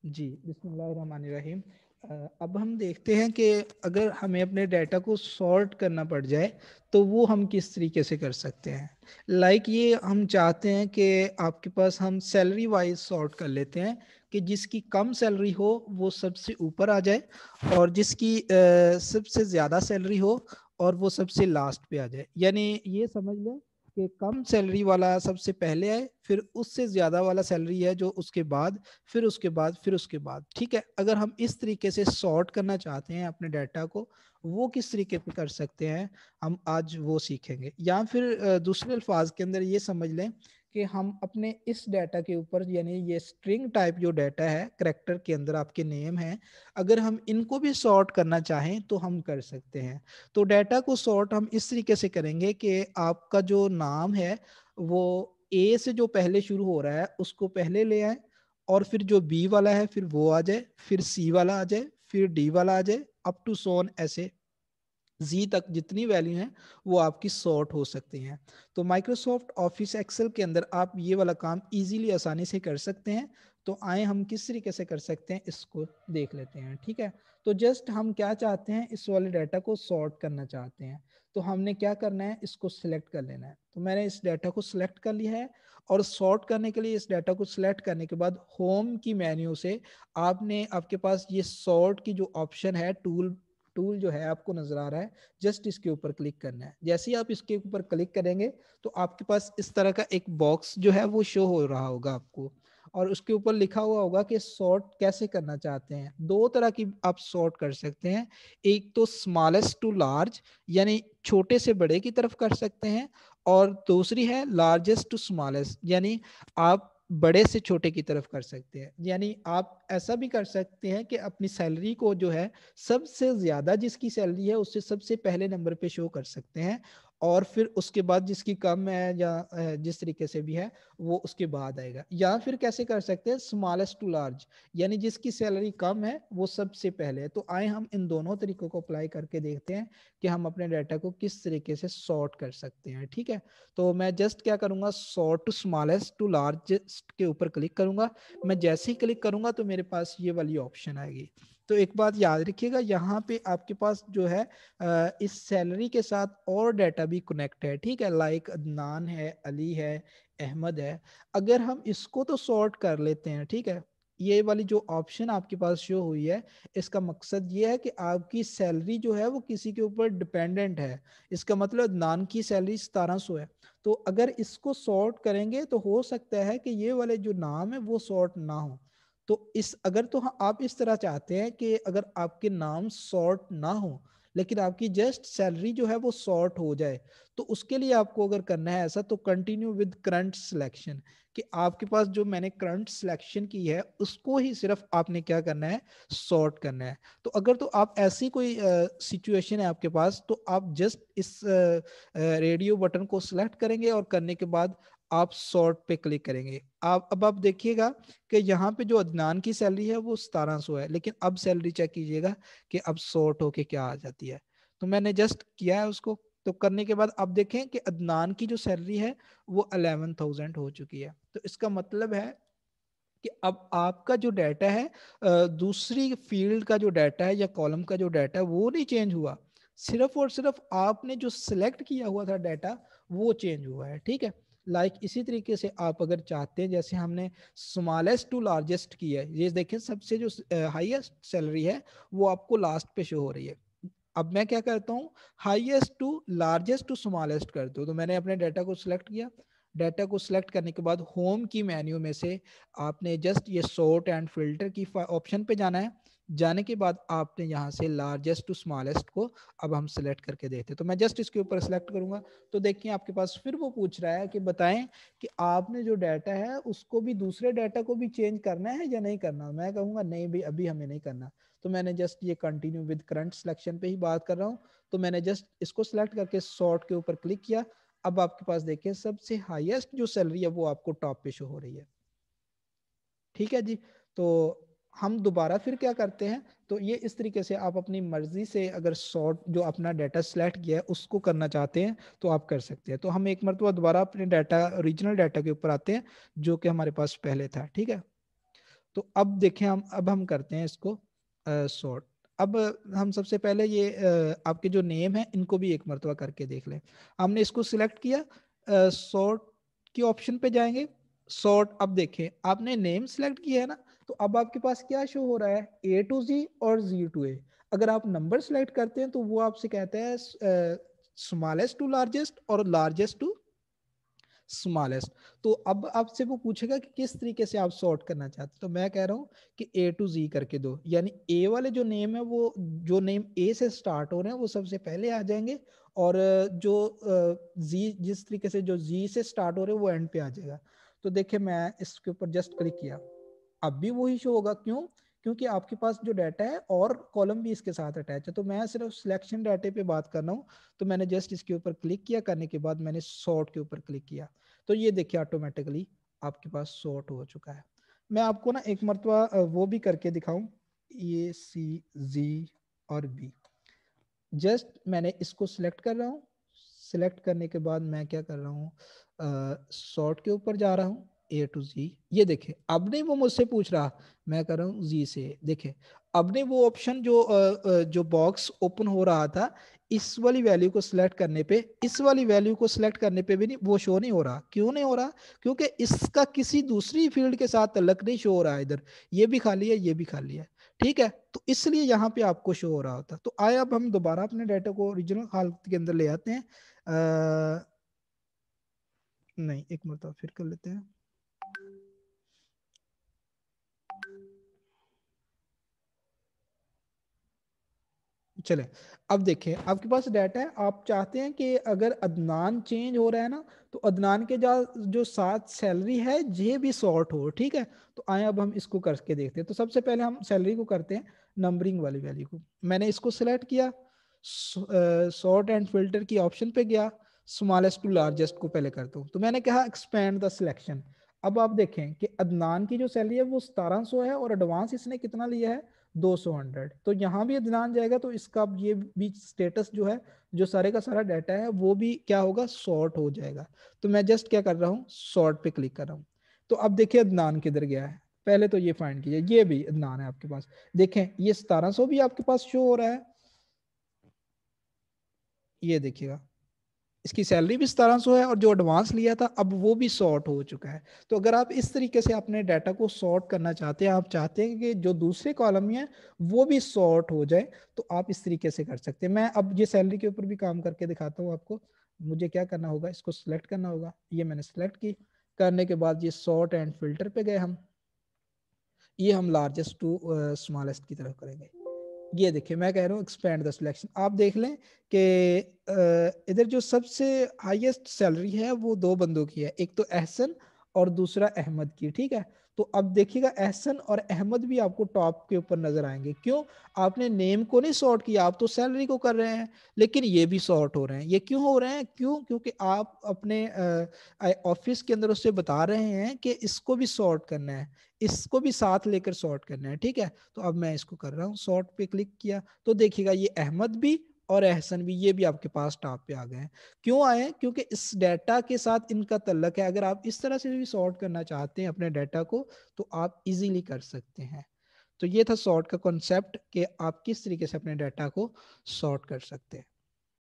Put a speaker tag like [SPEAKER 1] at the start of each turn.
[SPEAKER 1] जी, बिस्मिल्लाहिर्रहमानिर्रहीम। अब हम देखते हैं कि अगर हमें अपने डाटा को सॉर्ट करना पड़ जाए तो वो हम किस तरीके से कर सकते हैं। ये हम चाहते हैं कि आपके पास हम सैलरी वाइज सॉर्ट कर लेते हैं कि जिसकी कम सैलरी हो वो सबसे ऊपर आ जाए, और जिसकी सबसे ज़्यादा सैलरी हो और वो सबसे लास्ट पे आ जाए। यानी ये समझ लें कि कम सैलरी वाला सबसे पहले आए, फिर उससे ज़्यादा वाला सैलरी है जो उसके बाद, फिर उसके बाद, फिर उसके बाद। ठीक है, अगर हम इस तरीके से सॉर्ट करना चाहते हैं अपने डाटा को, वो किस तरीके से कर सकते हैं, हम आज वो सीखेंगे। या फिर दूसरे अल्फाज के अंदर ये समझ लें कि हम अपने इस डाटा के ऊपर, यानी ये स्ट्रिंग टाइप जो डाटा है, करेक्टर के अंदर आपके नेम है, अगर हम इनको भी सॉर्ट करना चाहें तो हम कर सकते हैं। तो डाटा को सॉर्ट हम इस तरीके से करेंगे कि आपका जो नाम है वो ए से जो पहले शुरू हो रहा है उसको पहले ले आए, और फिर जो बी वाला है फिर वो आ जाए, फिर सी वाला आ जाए, फिर डी वाला आ जाए, अप टू सोन, ऐसे जी तक जितनी वैल्यू हैं वो आपकी सॉर्ट हो सकती हैं। तो माइक्रोसॉफ्ट ऑफिस एक्सेल के अंदर आप ये वाला काम इजीली आसानी से कर सकते हैं। तो आए हम किस तरीके से कर सकते हैं इसको देख लेते हैं। ठीक है, तो जस्ट हम क्या चाहते हैं, इस वाले डाटा को सॉर्ट करना चाहते हैं। तो हमने क्या करना है, इसको सिलेक्ट कर लेना है। तो मैंने इस डाटा को सिलेक्ट कर लिया है, और सॉर्ट करने के लिए इस डाटा को सिलेक्ट करने के बाद होम की मेन्यू से आपने, आपके पास ये सॉर्ट की जो ऑप्शन है, टूल टूल जो है आपको नजर आ रहा है, जस्ट इसके ऊपर क्लिक करना है। जैसे ही आप इसके ऊपर क्लिक करेंगे तो आपके पास इस तरह का एक बॉक्स जो है वो शो हो रहा होगा आपको, और उसके ऊपर लिखा हुआ होगा कि सॉर्ट कैसे करना चाहते हैं। दो तरह की आप सॉर्ट कर सकते हैं, एक तो स्मॉलेस्ट टू लार्ज, यानी छोटे से बड़े की तरफ कर सकते हैं, और दूसरी है लार्जेस्ट टू स्मॉलेस्ट, यानी आप बड़े से छोटे की तरफ कर सकते हैं। यानी आप ऐसा भी कर सकते हैं कि अपनी सैलरी को जो है, सबसे ज्यादा जिसकी सैलरी है उससे सबसे पहले नंबर पे शो कर सकते हैं, और फिर उसके बाद जिसकी कम है या जिस तरीके से भी है वो उसके बाद आएगा। या फिर कैसे कर सकते हैं, स्मॉलेस्ट टू लार्ज, यानी जिसकी सैलरी कम है वो सबसे पहले है। तो आए हम इन दोनों तरीकों को अप्लाई करके देखते हैं कि हम अपने डाटा को किस तरीके से सॉर्ट कर सकते हैं। ठीक है, तो मैं जस्ट क्या करूंगा, sort to smallest to largest के ऊपर क्लिक करूंगा। मैं जैसे ही क्लिक करूंगा तो मेरे पास ये वाली ऑप्शन आएगी। तो एक बात याद रखिएगा, यहाँ पे आपके पास जो है इस सैलरी के साथ और डाटा भी कनेक्ट है। ठीक है, लाइक अदनान है, अली है, अहमद है। अगर हम इसको तो सॉर्ट कर लेते हैं, ठीक है, ये वाली जो ऑप्शन आपके पास शो हुई है, इसका मकसद ये है कि आपकी सैलरी जो है वो किसी के ऊपर डिपेंडेंट है। इसका मतलब अदनान की सैलरी 1700 है। तो अगर इसको सॉर्ट करेंगे तो हो सकता है कि ये वाले जो नाम है वो सॉर्ट ना हो। तो इस अगर तो आप इस तरह चाहते हैं कि अगर आपके नाम सॉर्ट ना हो लेकिन आपकी जस्ट सैलरी जो है वो सॉर्ट हो जाए, तो उसके लिए आपको अगर करना है ऐसा, तो कंटिन्यू विद करंट सिलेक्शन, कि आपके पास जो मैंने करंट सिलेक्शन की है उसको ही सिर्फ आपने क्या करना है, सॉर्ट करना है। तो अगर तो आप ऐसी कोई सिचुएशन है आपके पास, तो आप जस्ट इस रेडियो बटन को सिलेक्ट करेंगे और करने के बाद आप सॉर्ट पे क्लिक करेंगे। आप देखिएगा कि यहाँ पे जो अदनान की सैलरी है वो 1700 है, लेकिन अब सैलरी चेक कीजिएगा कि अब सॉर्ट होके क्या आ जाती है। तो मैंने जस्ट किया है उसको, तो करने के बाद अब देखें कि अदनान की जो सैलरी है वो 11,000 हो चुकी है। तो इसका मतलब है कि अब आपका जो डाटा है, दूसरी फील्ड का जो डाटा है या कॉलम का जो डाटा है वो नहीं चेंज हुआ, सिर्फ और सिर्फ आपने जो सिलेक्ट किया हुआ था डाटा वो चेंज हुआ है। ठीक है, इसी तरीके से आप अगर चाहते हैं, जैसे हमने स्मॉलेस्ट टू लार्जेस्ट किया है, ये देखें सबसे जो हाईएस्ट सैलरी है वो आपको लास्ट पे शो हो रही है। अब मैं क्या करता हूँ, highest to largest to smallest करता हूँ। तो मैंने अपने डाटा को सिलेक्ट किया, डाटा को सिलेक्ट करने के बाद होम की मेन्यू में से आपने जस्ट ये सॉर्ट एंड फिल्टर की ऑप्शन पे जाना है। जाने के बाद आपने यहाँ से लार्जेस्ट टू स्मॉलेस्ट को अब हम सिलेक्ट करके देखते हैं। तो मैं जस्ट इसके ऊपर सिलेक्ट करूंगा, तो देखिए आपके पास फिर वो पूछ रहा है कि बताएं कि आपने जो डाटा है उसको भी, दूसरे डाटा को भी चेंज करना है या नहीं करना। मैं कहूँगा नहीं भाई, अभी हमें नहीं करना। तो मैंने जस्ट ये कंटिन्यू विद करंट सिलेक्शन पे ही बात कर रहा हूँ। तो मैंने जस्ट इसको सिलेक्ट करके सॉर्ट के ऊपर क्लिक किया। अब आपके पास देखिए सबसे हाईएस्ट जो सैलरी है वो आपको टॉप पे शो हो रही है। ठीक है जी, तो हम दोबारा फिर क्या करते हैं, तो ये इस तरीके से आप अपनी मर्जी से अगर सॉर्ट जो अपना डाटा सिलेक्ट किया है उसको करना चाहते हैं तो आप कर सकते हैं। तो हम एक मरतबा दोबारा अपने डाटा, ओरिजिनल डाटा के ऊपर आते हैं जो कि हमारे पास पहले था। ठीक है, तो अब देखें हम करते हैं इसको सॉर्ट। अब हम सबसे पहले ये आपके जो नेम है इनको भी एक मरतबा करके देख लें। हमने इसको सिलेक्ट किया, सॉर्ट की ऑप्शन पे जाएंगे, सॉर्ट। अब देखें आपने नेम सिलेक्ट किया है ना, तो अब आपके पास क्या शो हो रहा है, A to Z और Z to A। अगर आप नंबर सिलेक्ट करते हैं तो वो आपसे कहता है स्मॉलेस्ट टू लार्जेस्ट और लार्जेस्ट टू स्मॉलेस्ट। तो अब आपसे वो पूछेगा कि किस तरीके से आप सॉर्ट करना चाहते हैं। तो मैं कह रहा हूँ कि A to Z करके दो, यानी A वाले जो नेम है वो जो नेम A से स्टार्ट हो रहे हैं वो सबसे पहले आ जाएंगे, और जो Z जिस तरीके से जो Z से स्टार्ट हो रहे हैं वो एंड पे आ जाएगा। तो देखिए मैं इसके ऊपर जस्ट क्लिक किया, अब भी वही शो होगा। क्यों? क्योंकि आपके पास जो डाटा है और कॉलम भी इसके साथ अटैच है। तो मैं सिर्फ सिलेक्शन डाटे पे बात कर रहा हूँ। तो मैंने जस्ट इसके ऊपर क्लिक किया, करने के बाद मैंने सॉर्ट के ऊपर क्लिक किया, तो ये देखिए ऑटोमेटिकली आपके पास सॉर्ट हो चुका है। मैं आपको ना एक मरतबा वो भी करके दिखाऊं, A C Z और B। जस्ट मैंने इसको सिलेक्ट कर रहा हूँ, सिलेक्ट करने के बाद मैं क्या कर रहा हूँ, सॉर्ट के ऊपर जा रहा हूँ, A to Z। ये देखे अब नहीं वो मुझसे पूछ रहा, मैं कर रहा हूँ Z से। देखे अब नहीं वो ऑप्शन जो बॉक्स ओपन हो रहा था, इस वाली वैल्यू को सिलेक्ट करने पे, इस वाली वैल्यू को सिलेक्ट करने पे भी नहीं वो शो नहीं हो रहा। क्यों नहीं हो रहा? क्योंकि इसका किसी दूसरी फील्ड के साथ तल्लक नहीं शो हो रहा है। इधर ये भी खाली है, ये भी खाली है, ठीक है। तो इसलिए यहाँ पे आपको शो हो रहा होता। तो आए अब हम दोबारा अपने डाटा को ओरिजिनल हालत के अंदर ले आते हैं। नहीं, एक मरतबा फिर कर लेते हैं। चले, अब देखें आपके पास डाटा है, आप चाहते हैं कि अगर अदनान चेंज हो रहा है ना, तो अदनान के जो साथ सैलरी है ये भी सॉर्ट हो, ठीक है। तो आए अब हम इसको करके देखते हैं। तो सबसे पहले हम सैलरी को करते हैं, नंबरिंग वाली वैल्यू को। मैंने इसको सिलेक्ट किया, सॉर्ट एंड फिल्टर की ऑप्शन पे गया, स्मॉलेस्ट टू लार्जेस्ट को पहले करता हूँ। तो मैंने कहा एक्सपैंड द सिलेक्शन। अब आप देखें कि अदनान की जो सैलरी है वो 1700 है, और एडवांस इसने कितना लिया है, 200। तो यहाँ भी अदनान जाएगा, तो इसका ये भी स्टेटस जो है, जो सारे का सारा डाटा है वो भी क्या होगा, सॉर्ट हो जाएगा। तो मैं जस्ट क्या कर रहा हूँ, सॉर्ट पे क्लिक कर रहा हूँ। तो अब देखिए अदनान किधर गया है, पहले तो ये फाइंड कीजिए, ये भी अदनान है आपके पास। देखें ये 1700 भी आपके पास शो हो रहा है, ये देखिएगा इसकी सैलरी भी 1700 है, और जो एडवांस लिया था अब वो भी सॉर्ट हो चुका है। तो अगर आप इस तरीके से अपने डाटा को सॉर्ट करना चाहते हैं, आप चाहते हैं कि जो दूसरे कॉलम में है वो भी सॉर्ट हो जाए, तो आप इस तरीके से कर सकते हैं। मैं अब ये सैलरी के ऊपर भी काम करके दिखाता हूँ आपको। मुझे क्या करना होगा, इसको सिलेक्ट करना होगा, ये मैंने सिलेक्ट की, करने के बाद ये सॉर्ट एंड फिल्टर पे गए हम, ये हम लार्जेस्ट टू स्मॉलेस्ट की तरफ करेंगे। ये देखिए मैं कह रहा हूँ एक्सपेंड द सिलेक्शन। आप देख लें कि इधर जो सबसे हाईएस्ट सैलरी है वो दो बंदों की है, एक तो एहसन और दूसरा अहमद की, ठीक है। तो अब देखिएगा एहसन और अहमद भी आपको टॉप के ऊपर नजर आएंगे। क्यों? आपने नेम को नहीं सॉर्ट किया, आप तो सैलरी को कर रहे हैं, लेकिन ये भी सॉर्ट हो रहे हैं। ये क्यों हो रहे हैं? क्यों? क्योंकि आप अपने ऑफिस के अंदर उससे बता रहे हैं कि इसको भी सॉर्ट करना है, इसको भी साथ लेकर सॉर्ट करना है, ठीक है। तो अब मैं इसको कर रहा हूँ, सॉर्ट पे क्लिक किया, तो देखिएगा ये अहमद भी और एहसन भी, ये भी आपके पास टॉप पे आ गए हैं। क्यों आए? क्योंकि इस डाटा के साथ इनका तल्लक है। अगर आप इस तरह से भी सॉर्ट करना चाहते हैं अपने डाटा को, तो आप इजीली कर सकते हैं। तो ये था सॉर्ट का कॉन्सेप्ट कि आप किस तरीके से अपने डाटा को सॉर्ट कर सकते हैं।